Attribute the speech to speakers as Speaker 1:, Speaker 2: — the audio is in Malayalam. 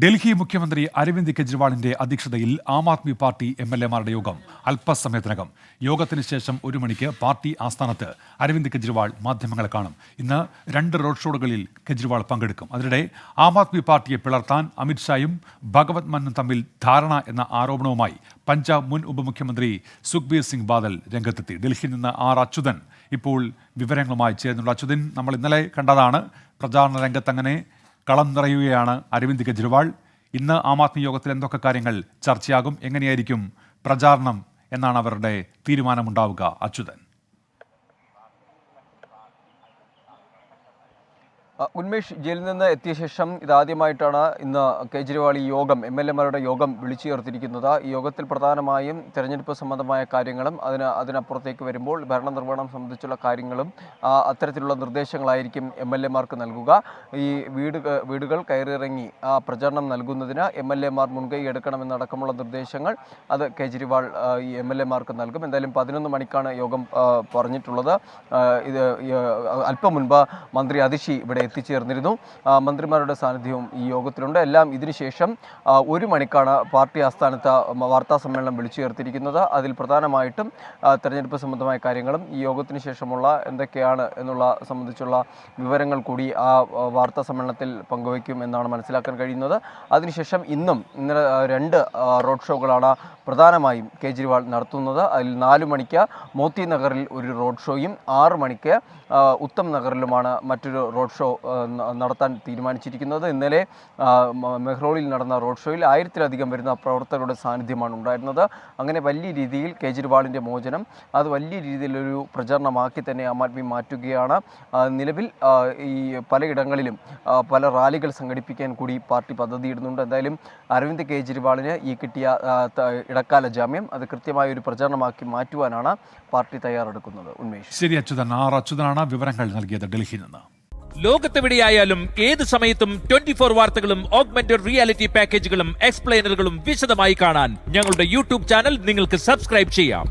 Speaker 1: ഡൽഹി മുഖ്യമന്ത്രി അരവിന്ദ് കെജ്രിവാളിന്റെ അധ്യക്ഷതയിൽ ആം ആദ്മി പാർട്ടി എംഎൽഎമാരുടെ യോഗം അല്പസമയത്തിനകം. യോഗത്തിന് ശേഷം 1 മണിക്ക് പാർട്ടി ആസ്ഥാനത്ത് അരവിന്ദ് കെജ്രിവാൾ മാധ്യമങ്ങളെ കാണും. ഇന്ന് 2 റോഡ് ഷോകളിൽ കെജ്രിവാൾ പങ്കെടുക്കും. അതിനിടെ ആം ആദ്മി പാർട്ടിയെ പിളർത്താൻ അമിത്ഷായും ഭഗവത് മാനും തമ്മിൽ ധാരണ എന്ന ആരോപണവുമായി പഞ്ചാബ് മുൻ ഉപമുഖ്യമന്ത്രി സുഖ്ബീർ സിംഗ് ബാദൽ രംഗത്തെത്തി. ഡൽഹിയിൽ നിന്ന് ആർ അച്യുതൻ ഇപ്പോൾ വിവരങ്ങളുമായി ചേരുന്നുണ്ട്. അച്യുതൻ, നമ്മൾ ഇന്നലെ കണ്ടതാണ്, പ്രചാരണ രംഗത്ത് അങ്ങനെ കളം നിറയുകയാണ് അരവിന്ദ് കെജ്രിവാൾ. ഇന്ന് ആം ആദ്മി യോഗത്തിൽ എന്തൊക്കെ കാര്യങ്ങൾ ചർച്ചയാകും, എങ്ങനെയായിരിക്കും പ്രചാരണം എന്നാണ് അവരുടെ തീരുമാനമുണ്ടാവുക? അച്യുതൻ.
Speaker 2: ഉന്മേഷ്, ജയിലിൽ നിന്ന് എത്തിയ ശേഷം ഇതാദ്യമായിട്ടാണ് ഇന്ന് കേജ്രിവാൾ ഈ യോഗം എംഎൽഎമാരുടെ യോഗം വിളിച്ചു ചേർത്തിരിക്കുന്നത്. ഈ യോഗത്തിൽ പ്രധാനമായും തെരഞ്ഞെടുപ്പ് സംബന്ധമായ കാര്യങ്ങളും അതിനപ്പുറത്തേക്ക് വരുമ്പോൾ ഭരണനിർവഹണം സംബന്ധിച്ചുള്ള കാര്യങ്ങളും അത്തരത്തിലുള്ള നിർദ്ദേശങ്ങളായിരിക്കും എംഎൽഎമാർക്ക് നൽകുക. ഈ വീടുകൾ കയറിയിറങ്ങി പ്രചാരണം നൽകുന്നതിന് എംഎൽഎമാർ മുൻകൈ എടുക്കണമെന്നടക്കമുള്ള നിർദ്ദേശങ്ങൾ അത് കേജ്രിവാൾ ഈ എംഎൽഎമാർക്ക് നൽകും. എന്തായാലും 11 മണിക്കാണ് യോഗം പറഞ്ഞിട്ടുള്ളത്. ഇത് അല്പം മുൻപ് മന്ത്രി അതിഷി ഇവിടെ എത്തിച്ചേർന്നിരുന്നു. മന്ത്രിമാരുടെ സാന്നിധ്യവും ഈ യോഗത്തിലുണ്ട്. എല്ലാം ഇതിനുശേഷം 1 മണിക്കാണ് പാർട്ടി ആസ്ഥാനത്ത് വാർത്താ സമ്മേളനം വിളിച്ചു ചേർത്തിരിക്കുന്നത്. അതിൽ പ്രധാനമായിട്ടും തെരഞ്ഞെടുപ്പ് സംബന്ധമായ കാര്യങ്ങളും ഈ യോഗത്തിന് ശേഷമുള്ള എന്തൊക്കെയാണ് എന്നുള്ള സംബന്ധിച്ചുള്ള വിവരങ്ങൾ കൂടി ആ വാർത്താ സമ്മേളനത്തിൽ പങ്കുവയ്ക്കും എന്നാണ് മനസ്സിലാക്കാൻ കഴിയുന്നത്. അതിനുശേഷം ഇന്നലെ 2 റോഡ് ഷോകളാണ് പ്രധാനമായും കേജ്രിവാൾ നടത്തുന്നത്. അതിൽ 4 മണിക്ക് മോത്തി നഗറിൽ ഒരു റോഡ് ഷോയും 6 മണിക്ക് ഉത്തം നഗറിലുമാണ് മറ്റൊരു റോഡ് ഷോ നടത്താൻ തീരുമാനിച്ചിരിക്കുന്നത്. ഇന്നലെ മെഹ്റോളിൽ നടന്ന റോഡ് ഷോയിൽ 1000-ലധികം വരുന്ന പ്രവർത്തകരുടെ സാന്നിധ്യമാണ് ഉണ്ടായിരുന്നത്. അങ്ങനെ വലിയ രീതിയിൽ കേജ്രിവാളിൻ്റെ മോചനം അത് വലിയ രീതിയിലൊരു പ്രചരണമാക്കി തന്നെ ആം ആദ്മി മാറ്റുകയാണ്. നിലവിൽ ഈ പലയിടങ്ങളിലും പല റാലികൾ സംഘടിപ്പിക്കാൻ കൂടി പാർട്ടി പദ്ധതിയിടുന്നുണ്ട്. എന്തായാലും അരവിന്ദ് കേജ്രിവാളിന് ഈ കിട്ടിയ ഇടക്കാല ജാമ്യം അത് കൃത്യമായ ഒരു പ്രചരണമാക്കി മാറ്റുവാനാണ് പാർട്ടി തയ്യാറെടുക്കുന്നത്. ഉന്മേഷ്.
Speaker 1: ശരി അച്യുതൻ. ആർ അച്യുതനാണ് വിവരങ്ങൾ നൽകിയത് ഡൽഹിയിൽ നിന്ന്.
Speaker 3: ലോകത്തെവിടെയായാലും ഏത് സമയത്തും 24 വാർത്തകളും ഓഗ്മെന്റഡ് റിയാലിറ്റി പാക്കേജുകളും എക്സ്പ്ലെയിനറുകളും വിശദമായി കാണാൻ ഞങ്ങളുടെ യൂട്യൂബ് ചാനൽ നിങ്ങൾക്ക് സബ്സ്ക്രൈബ് ചെയ്യാം.